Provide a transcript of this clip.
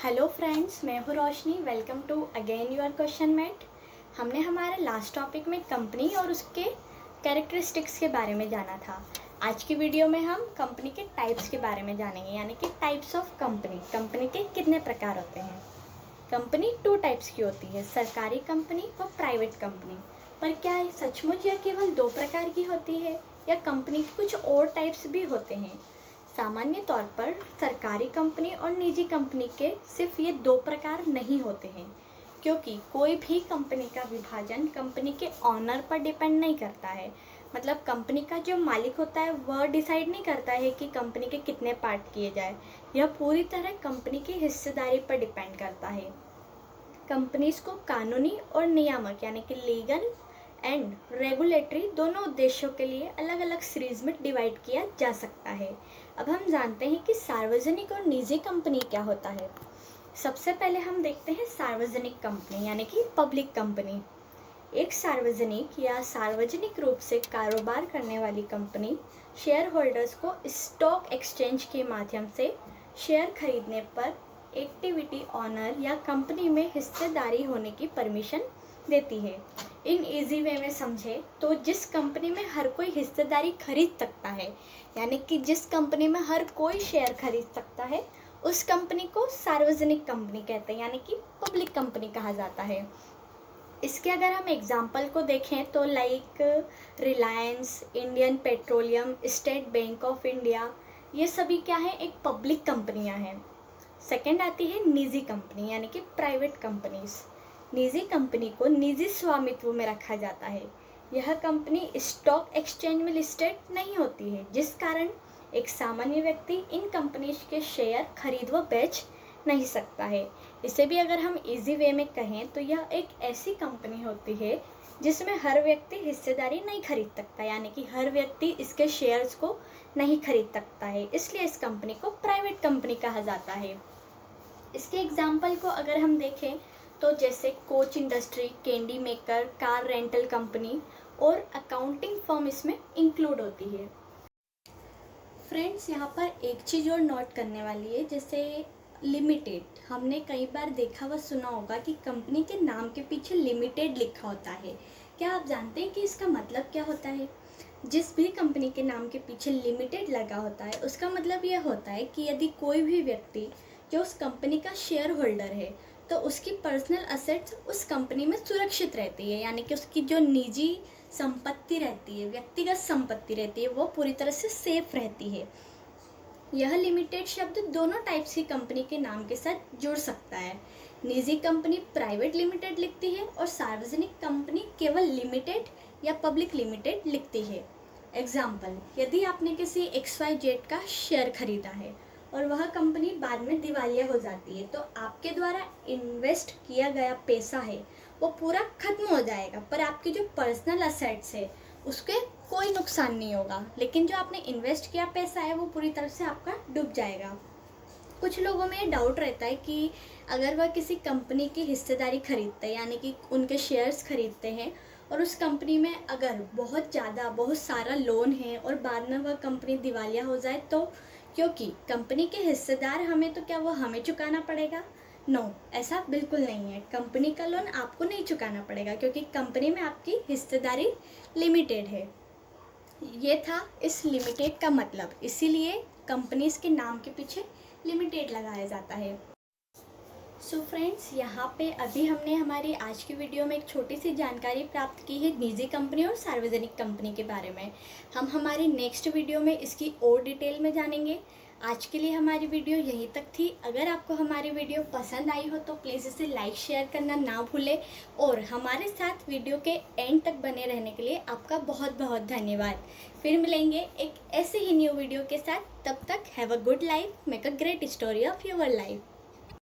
Hello friends, मैं हूँ Roshni. Welcome to again your question mate. हमने हमारे लास्ट टॉपिक में कंपनी और उसके कैरेक्टरिस्टिक्स के बारे में जाना था। आज की वीडियो में हम कंपनी के टाइप्स के बारे में जानेंगे, यानी कि टाइप्स ऑफ कंपनी। कंपनी के कितने प्रकार होते हैं। कंपनी 2 टाइप्स की होती है, सरकारी कंपनी और प्राइवेट कंपनी। पर क्या सचमुच यह केवल 2 प्रकार की होती है या कंपनी के कुछ और टाइप्स भी होते हैं। सामान्य तौर पर सरकारी कंपनी और निजी कंपनी के सिर्फ ये 2 प्रकार नहीं होते हैं, क्योंकि कोई भी कंपनी का विभाजन कंपनी के ऑनर पर डिपेंड नहीं करता है। मतलब कंपनी का जो मालिक होता है वह डिसाइड नहीं करता है कि कंपनी के कितने पार्ट किए जाए। यह पूरी तरह कंपनी की हिस्सेदारी पर डिपेंड करता है। कंपनीज को कानूनी और नियामक यानी कि लीगल एंड रेगुलेटरी दोनों उद्देश्यों के लिए अलग अलग सीरीज में डिवाइड किया जा सकता है। अब हम जानते हैं कि सार्वजनिक और निजी कंपनी क्या होता है। सबसे पहले हम देखते हैं सार्वजनिक कंपनी यानी कि पब्लिक कंपनी। एक सार्वजनिक या सार्वजनिक रूप से कारोबार करने वाली कंपनी शेयर होल्डर्स को स्टॉक एक्सचेंज के माध्यम से शेयर खरीदने पर इक्विटी ऑनर या कंपनी में हिस्सेदारी होने की परमिशन देती है। इन इजी वे में समझे तो जिस कंपनी में हर कोई हिस्सेदारी खरीद सकता है, यानी कि जिस कंपनी में हर कोई शेयर खरीद सकता है, उस कंपनी को सार्वजनिक कंपनी कहते हैं, यानी कि पब्लिक कंपनी कहा जाता है। इसके अगर हम एग्जाम्पल को देखें तो like Reliance, Indian petroleum, state bank of India, ये सभी क्या है, एक पब्लिक कंपनियां हैं। सेकंड आती है निजी कंपनी यानी कि प्राइवेट कंपनीज। निजी कंपनी को निजी स्वामित्व में रखा जाता है। यह कंपनी स्टॉक एक्सचेंज में लिस्टेड नहीं होती है, जिस कारण एक सामान्य व्यक्ति इन कंपनीज के शेयर खरीद व बेच नहीं सकता है। इसे भी अगर हम इजी वे में कहें तो यह एक ऐसी कंपनी होती है जिसमें हर व्यक्ति हिस्सेदारी नहीं खरीद सकता, यानी कि हर व्यक्ति इसके शेयर्स को नहीं खरीद सकता है, इसलिए इस कंपनी को प्राइवेट कंपनी कहा जाता है। इसके एग्जाम्पल को अगर हम देखें तो जैसे coach industry, candy maker, car rental company और अकाउंटिंग फर्म इसमें इंक्लूड होती है। फ्रेंड्स, यहाँ पर एक चीज़ और नोट करने वाली है, जैसे लिमिटेड। हमने कई बार देखा व सुना होगा कि कंपनी के नाम के पीछे लिमिटेड लिखा होता है। क्या आप जानते हैं कि इसका मतलब क्या होता है। जिस भी कंपनी के नाम के पीछे लिमिटेड लगा होता है उसका मतलब यह होता है कि यदि कोई भी व्यक्ति जो उस कंपनी का शेयर होल्डर है तो उसकी पर्सनल असेट्स उस कंपनी में सुरक्षित रहती है, यानी कि उसकी जो निजी संपत्ति रहती है, व्यक्तिगत संपत्ति रहती है, वो पूरी तरह से सेफ रहती है। यह लिमिटेड शब्द दोनों टाइप्स की कंपनी के नाम के साथ जुड़ सकता है। निजी कंपनी प्राइवेट लिमिटेड लिखती है और सार्वजनिक कंपनी केवल लिमिटेड या पब्लिक लिमिटेड लिखती है। एग्जाम्पल, यदि आपने किसी XYZ का शेयर खरीदा है और वह कंपनी बाद में दिवालिया हो जाती है तो आपके द्वारा इन्वेस्ट किया गया पैसा है वो पूरा खत्म हो जाएगा, पर आपकी जो पर्सनल असेट्स है उसके कोई नुकसान नहीं होगा, लेकिन जो आपने इन्वेस्ट किया पैसा है वो पूरी तरह से आपका डूब जाएगा। कुछ लोगों में ये डाउट रहता है कि अगर वह किसी कंपनी की हिस्सेदारी खरीदते हैं, यानी कि उनके शेयर्स खरीदते हैं, और उस कंपनी में अगर बहुत सारा लोन है और बाद में वह कंपनी दिवालिया हो जाए तो, क्योंकि कंपनी के हिस्सेदार हमें, तो क्या वो हमें चुकाना पड़ेगा। नो, ऐसा बिल्कुल नहीं है। कंपनी का लोन आपको नहीं चुकाना पड़ेगा क्योंकि कंपनी में आपकी हिस्सेदारी लिमिटेड है। ये था इस लिमिटेड का मतलब, इसीलिए कंपनीज के नाम के पीछे लिमिटेड लगाया जाता है। सो फ्रेंड्स, यहाँ पे अभी हमने हमारी आज की वीडियो में एक छोटी सी जानकारी प्राप्त की है निजी कंपनी और सार्वजनिक कंपनी के बारे में। हम हमारी नेक्स्ट वीडियो में इसकी और डिटेल में जानेंगे। आज के लिए हमारी वीडियो यहीं तक थी। अगर आपको हमारी वीडियो पसंद आई हो तो प्लीज़ इसे लाइक शेयर करना ना भूलें, और हमारे साथ वीडियो के एंड तक बने रहने के लिए आपका बहुत बहुत धन्यवाद। फिर मिलेंगे एक ऐसे ही न्यू वीडियो के साथ। तब तक have a good life, make a great story of your life.